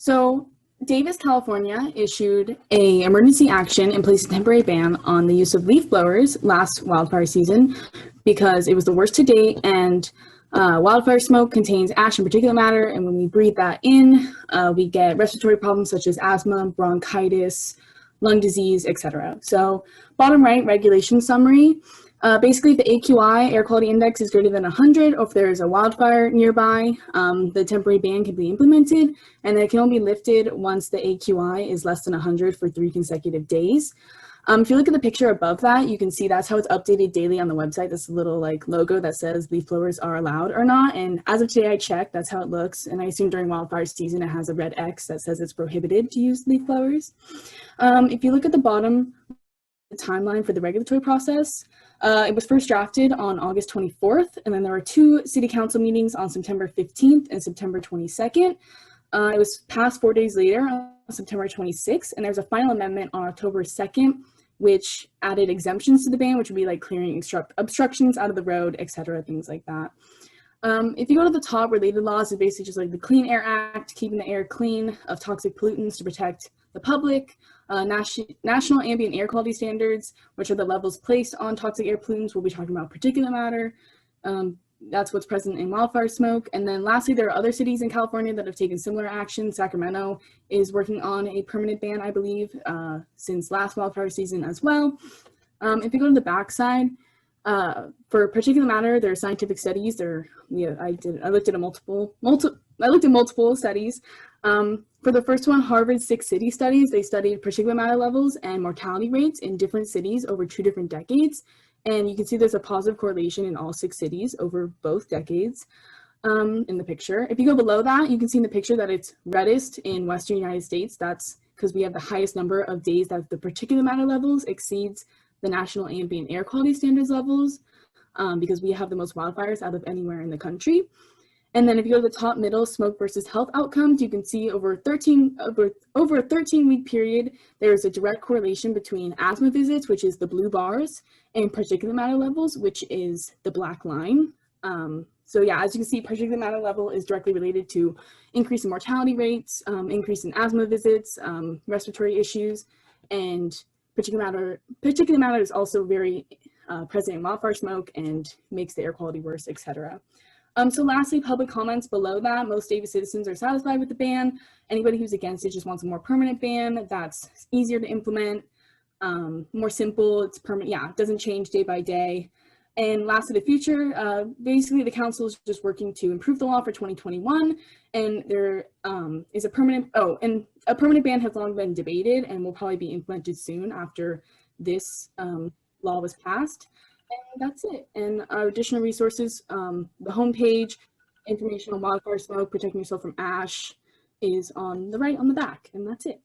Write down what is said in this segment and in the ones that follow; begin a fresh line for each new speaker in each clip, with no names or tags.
So Davis, California issued a emergency action and placed a temporary ban on the use of leaf blowers last wildfire season because it was the worst to date, and wildfire smoke contains ash and particulate matter, and when we breathe that in, we get respiratory problems such as asthma, bronchitis, lung disease, etc. So bottom right, regulation summary. Basically, the AQI, air quality index, is greater than 100, or if there's a wildfire nearby, the temporary ban can be implemented, and it can only be lifted once the AQI is less than 100 for 3 consecutive days. If you look at the picture above that, you can see that's how it's updated daily on the website. This little logo that says leaf blowers are allowed or not. And as of today, I checked, that's how it looks. And I assume during wildfire season, it has a red X that says it's prohibited to use leaf blowers. If you look at the bottom, the timeline for the regulatory process, it was first drafted on August 24th, and then there were 2 city council meetings on September 15th and September 22nd. It was passed 4 days later on September 26th, and there's a final amendment on October 2nd, which added exemptions to the ban, which would be like clearing obstructions out of the road, etc., things like that. If you go to the top, related laws is basically just like the Clean Air Act, keeping the air clean of toxic pollutants to protect the public, national ambient air quality standards, which are the levels placed on toxic air pollutants. We'll be talking about particulate matter. That's what's present in wildfire smoke. And then lastly, there are other cities in California that have taken similar action. Sacramento is working on a permanent ban, I believe, since last wildfire season as well. If you go to the backside, for particulate matter, there are scientific studies. I looked at multiple studies. For the first one, Harvard's 6 city studies, they studied particulate matter levels and mortality rates in different cities over 2 different decades. And you can see there's a positive correlation in all 6 cities over both decades in the picture. If you go below that, you can see in the picture that it's reddest in Western United States. That's because we have the highest number of days that the particulate matter levels exceeds the national ambient air quality standards levels, because we have the most wildfires out of anywhere in the country. And then if you go to the top middle, smoke versus health outcomes, you can see over a 13-week period, there's a direct correlation between asthma visits, which is the blue bars, and particulate matter levels, which is the black line. So yeah, as you can see, particulate matter level is directly related to increase in mortality rates, increase in asthma visits, respiratory issues, and particulate matter is also very present in wildfire smoke and makes the air quality worse, etc. So lastly, public comments below that. Most Davis citizens are satisfied with the ban. Anybody who's against it just wants a more permanent ban that's easier to implement, more simple, it's permanent, yeah, it doesn't change day by day. And lastly, the future, basically the council is just working to improve the law for 2021, and there is a permanent ban has long been debated and will probably be implemented soon after this law was passed. And that's it. And our additional resources, the homepage, information on wildfire smoke, protecting yourself from ash, is on the right on the back, and that's it.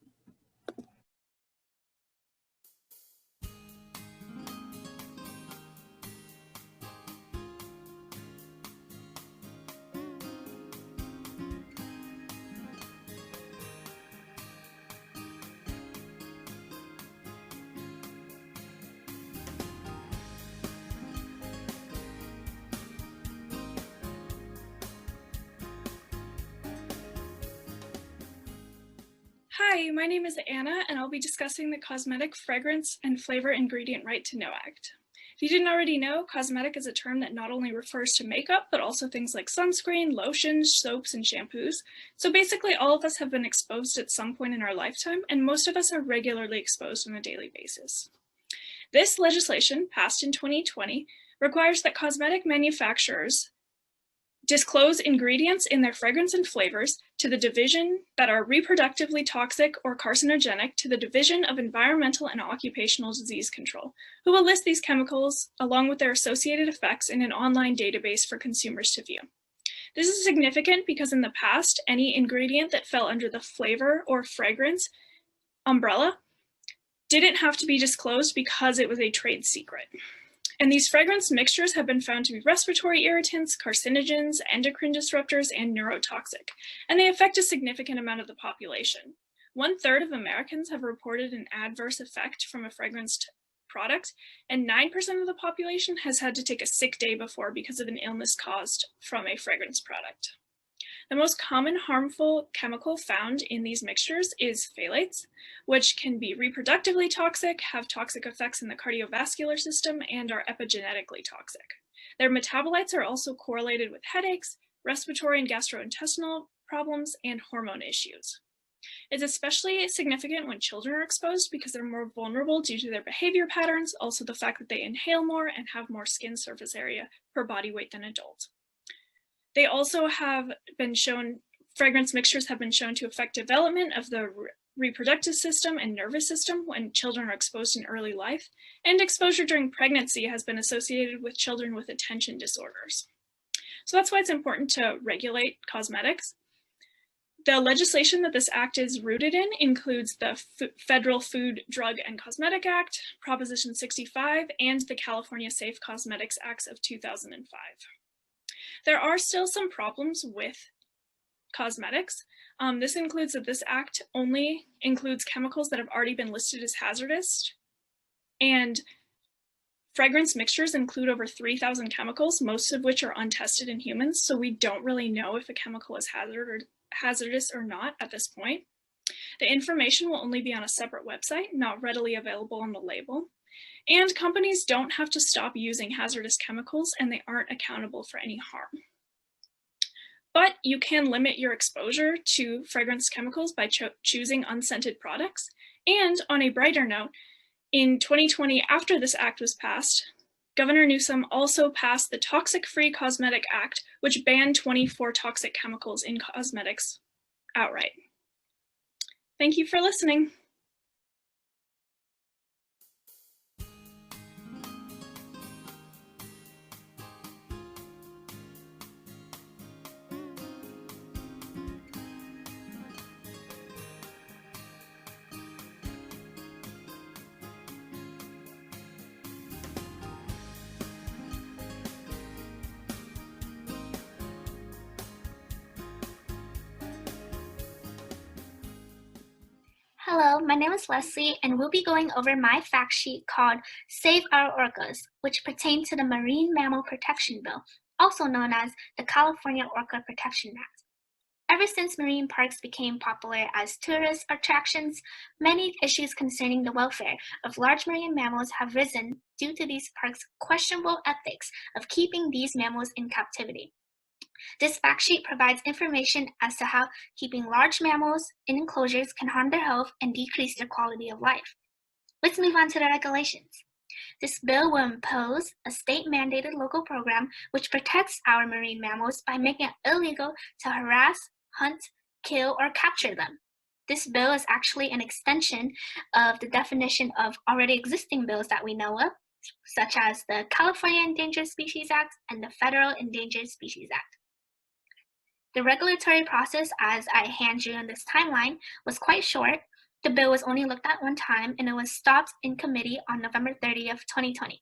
Hi, my name is Anna, and I'll be discussing the Cosmetic, Fragrance, and Flavor Ingredient Right to Know Act. If you didn't already know, cosmetic is a term that not only refers to makeup, but also things like sunscreen, lotions, soaps, and shampoos. So basically, all of us have been exposed at some point in our lifetime, and most of us are regularly exposed on a daily basis. This legislation, passed in 2020, requires that cosmetic manufacturers disclose ingredients in their fragrance and flavors to the division that are reproductively toxic or carcinogenic to the Division of Environmental and Occupational Disease Control, who will list these chemicals along with their associated effects in an online database for consumers to view. This is significant because in the past, any ingredient that fell under the flavor or fragrance umbrella didn't have to be disclosed because it was a trade secret. And these fragrance mixtures have been found to be respiratory irritants, carcinogens, endocrine disruptors, and neurotoxic, and they affect a significant amount of the population. 1/3 of Americans have reported an adverse effect from a fragranced product, and 9% of the population has had to take a sick day before because of an illness caused from a fragrance product. The most common harmful chemical found in these mixtures is phthalates, which can be reproductively toxic, have toxic effects in the cardiovascular system, and are epigenetically toxic. Their metabolites are also correlated with headaches, respiratory and gastrointestinal problems, and hormone issues. It's especially significant when children are exposed because they're more vulnerable due to their behavior patterns, also the fact that they inhale more and have more skin surface area per body weight than adults. They also have been shown, fragrance mixtures have been shown to affect development of the reproductive system and nervous system when children are exposed in early life, and exposure during pregnancy has been associated with children with attention disorders. So that's why it's important to regulate cosmetics. The legislation that this act is rooted in includes the Federal Food, Drug, and Cosmetic Act, Proposition 65, and the California Safe Cosmetics Acts of 2005. There are still some problems with cosmetics. This includes that this act only includes chemicals that have already been listed as hazardous, and fragrance mixtures include over 3,000 chemicals, most of which are untested in humans, so we don't really know if a chemical is hazardous or not at this point. The information will only be on a separate website, not readily available on the label. And companies don't have to stop using hazardous chemicals, and they aren't accountable for any harm. But you can limit your exposure to fragrance chemicals by choosing unscented products. And on a brighter note, in 2020, after this act was passed, Governor Newsom also passed the Toxic-Free Cosmetic Act, which banned 24 toxic chemicals in cosmetics outright. Thank you for listening.
Hello, my name is Leslie, and we'll be going over my fact sheet called Save Our Orcas, which pertain to the Marine Mammal Protection Bill, also known as the California Orca Protection Act. Ever since marine parks became popular as tourist attractions, many issues concerning the welfare of large marine mammals have risen due to these parks' questionable ethics of keeping these mammals in captivity. This fact sheet provides information as to how keeping large mammals in enclosures can harm their health and decrease their quality of life. Let's move on to the regulations. This bill will impose a state-mandated local program which protects our marine mammals by making it illegal to harass, hunt, kill, or capture them. This bill is actually an extension of the definition of already existing bills that we know of, such as the California Endangered Species Act and the Federal Endangered Species Act. The regulatory process, as I hand you in this timeline, was quite short. The bill was only looked at one time, and it was stopped in committee on November 30th, 2020.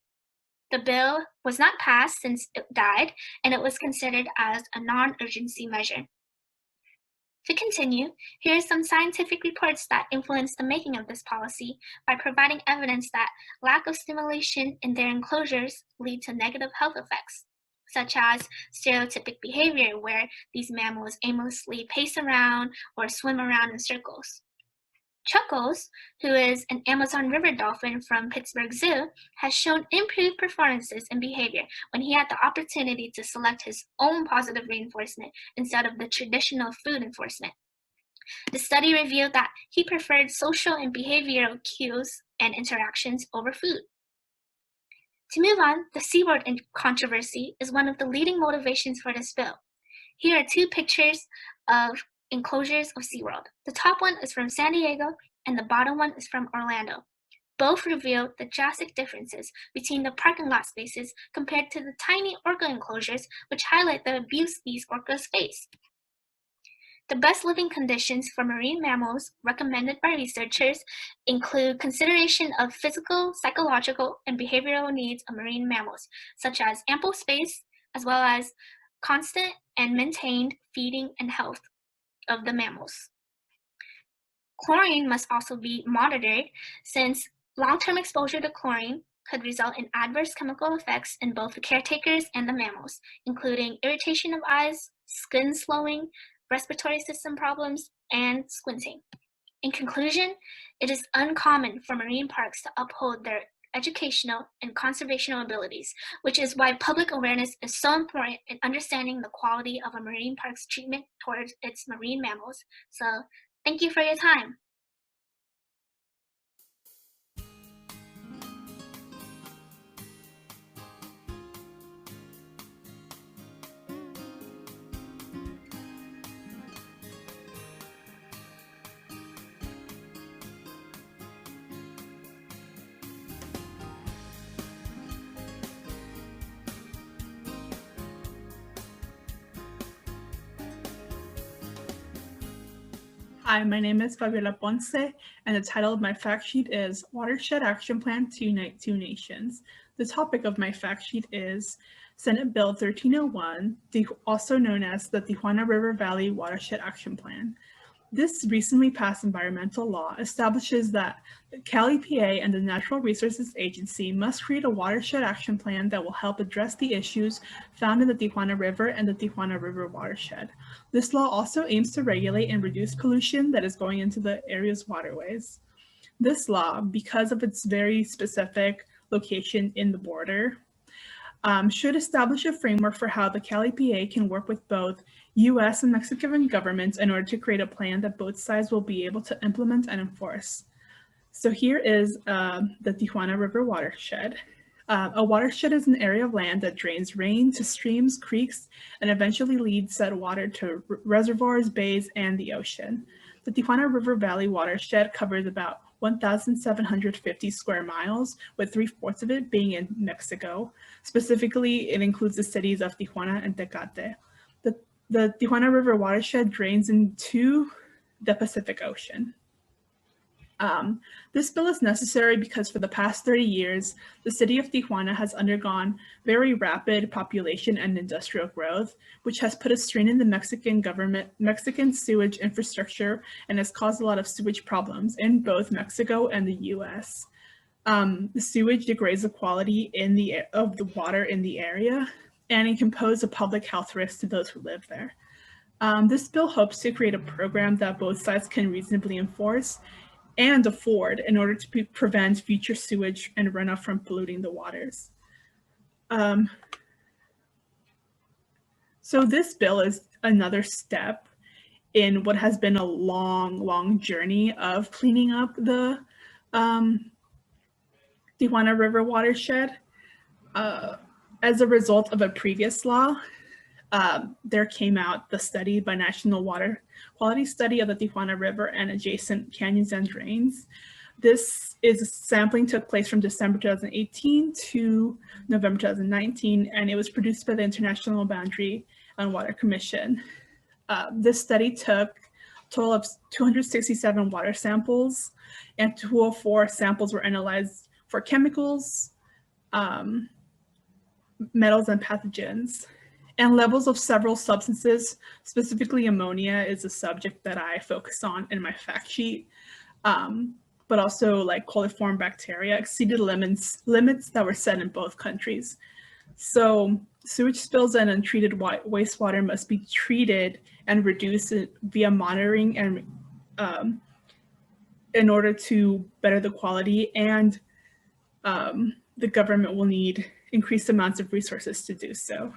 The bill was not passed since it died, and it was considered as a non-urgency measure. To continue, here are some scientific reports that influenced the making of this policy by providing evidence that lack of stimulation in their enclosures lead to negative health effects, such as stereotypic behavior where these mammals aimlessly pace around or swim around in circles. Chuckles, who is an Amazon River dolphin from Pittsburgh Zoo, has shown improved performances and behavior when he had the opportunity to select his own positive reinforcement instead of the traditional food enforcement. The study revealed that he preferred social and behavioral cues and interactions over food. To move on, the SeaWorld controversy is one of the leading motivations for this bill. Here are two pictures of enclosures of SeaWorld. The top one is from San Diego, and the bottom one is from Orlando. Both reveal the drastic differences between the parking lot spaces compared to the tiny orca enclosures, which highlight the abuse these orcas face. The best living conditions for marine mammals recommended by researchers include consideration of physical, psychological, and behavioral needs of marine mammals, such as ample space, as well as constant and maintained feeding and health of the mammals. Chlorine must also be monitored, since long-term exposure to chlorine could result in adverse chemical effects in both the caretakers and the mammals, including irritation of eyes, skin slowing, respiratory system problems, and squinting. In conclusion, it is uncommon for marine parks to uphold their educational and conservational abilities, which is why public awareness is so important in understanding the quality of a marine park's treatment towards its marine mammals. So, thank you for your time.
Hi, my name is Fabiola Ponce, and the title of my fact sheet is Watershed Action Plan to Unite Two Nations. The topic of my fact sheet is Senate Bill 1301, also known as the Tijuana River Valley Watershed Action Plan. This recently passed environmental law establishes that the Cal EPA and the Natural Resources Agency must create a watershed action plan that will help address the issues found in the Tijuana River and the Tijuana River watershed. This law also aims to regulate and reduce pollution that is going into the area's waterways. This law, because of its very specific location in the border, should establish a framework for how the Cal EPA can work with both US and Mexican governments in order to create a plan that both sides will be able to implement and enforce. So here is the Tijuana River watershed. A watershed is an area of land that drains rain to streams, creeks, and eventually leads that water to reservoirs, bays, and the ocean. The Tijuana River Valley watershed covers about 1,750 square miles, with 3/4 of it being in Mexico. Specifically, it includes the cities of Tijuana and Tecate. The Tijuana River watershed drains into the Pacific Ocean. This bill is necessary because for the past 30 years, the city of Tijuana has undergone very rapid population and industrial growth, which has put a strain in the Mexican sewage infrastructure and has caused a lot of sewage problems in both Mexico and the US. The sewage degrades the quality of the water in the area, and it can pose a public health risk to those who live there. This bill hopes to create a program that both sides can reasonably enforce and afford in order to prevent future sewage and runoff from polluting the waters. So this bill is another step in what has been a long journey of cleaning up the Tijuana River watershed. As a result of a previous law, there came out the study by National Water Quality Study of the Tijuana River and adjacent canyons and drains. This sampling took place from December 2018 to November 2019, and it was produced by the International Boundary and Water Commission. This study took a total of 267 water samples, and 204 samples were analyzed for chemicals, metals, and pathogens. And levels of several substances, specifically ammonia, is a subject that I focus on in my fact sheet, but also like coliform bacteria exceeded limits that were set in both countries. So sewage spills and untreated wastewater must be treated and reduced via monitoring and in order to better the quality, and the government will need increased amounts of resources to do so.